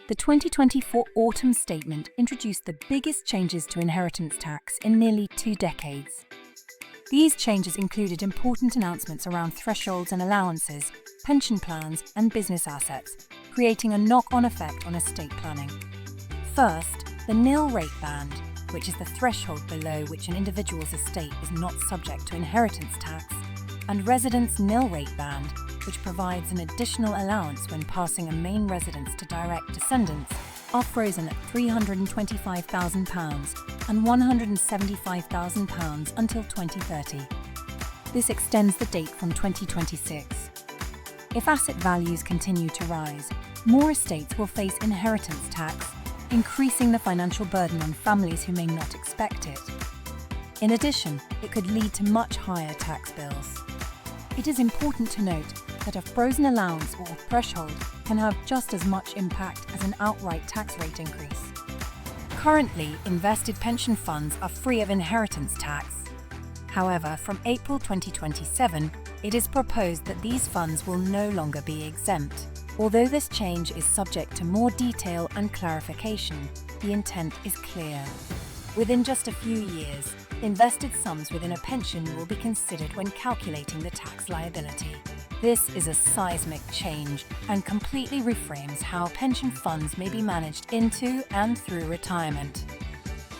The 2024 Autumn Statement introduced the biggest changes to inheritance tax in nearly 2 decades. These changes included important announcements around thresholds and allowances, pension plans, and business assets, creating a knock-on effect on estate planning. First, the nil rate band, which is the threshold below which an individual's estate is not subject to inheritance tax, and residence nil rate band, which provides an additional allowance when passing a main residence to direct descendants, are frozen at £325,000 and £175,000 until 2030. This extends the date from 2026. If asset values continue to rise, more estates will face inheritance tax, increasing the financial burden on families who may not expect it. In addition, it could lead to much higher tax bills. It is important to note that a frozen allowance or threshold can have just as much impact as an outright tax rate increase. Currently, invested pension funds are free of inheritance tax. However, from April 2027, it is proposed that these funds will no longer be exempt. Although this change is subject to more detail and clarification, the intent is clear. Within just a few years, invested sums within a pension will be considered when calculating the tax liability. This is a seismic change and completely reframes how pension funds may be managed into and through retirement.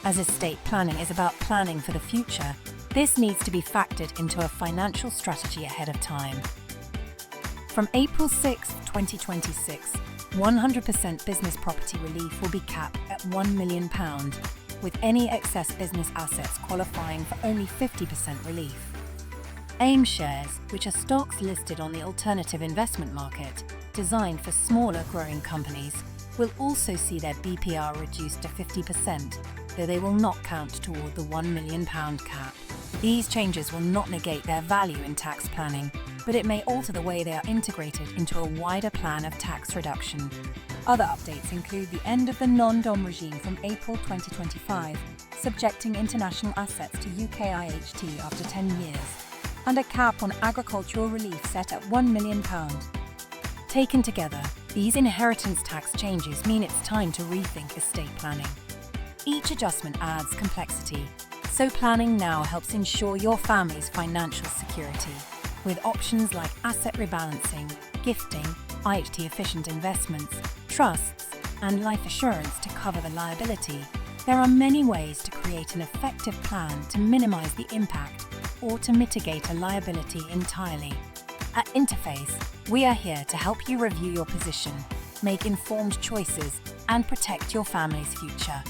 As estate planning is about planning for the future, this needs to be factored into a financial strategy ahead of time. From April 6, 2026, 100% business property relief will be capped at £1 million, with any excess business assets qualifying for only 50% relief. AIM shares, which are stocks listed on the alternative investment market, designed for smaller growing companies, will also see their BPR reduced to 50%, though they will not count toward the £1 million cap. These changes will not negate their value in tax planning, but it may alter the way they are integrated into a wider plan of tax reduction. Other updates include the end of the non-dom regime from April 2025, subjecting international assets to UK IHT after 10 years, and a cap on agricultural relief set at £1 million. Taken together, these inheritance tax changes mean it's time to rethink estate planning. Each adjustment adds complexity, so planning now helps ensure your family's financial security. With options like asset rebalancing, gifting, IHT-efficient investments, trusts, and life assurance to cover the liability, there are many ways to create an effective plan to minimize the impact or to mitigate a liability entirely. At Interface, we are here to help you review your position, make informed choices, and protect your family's future.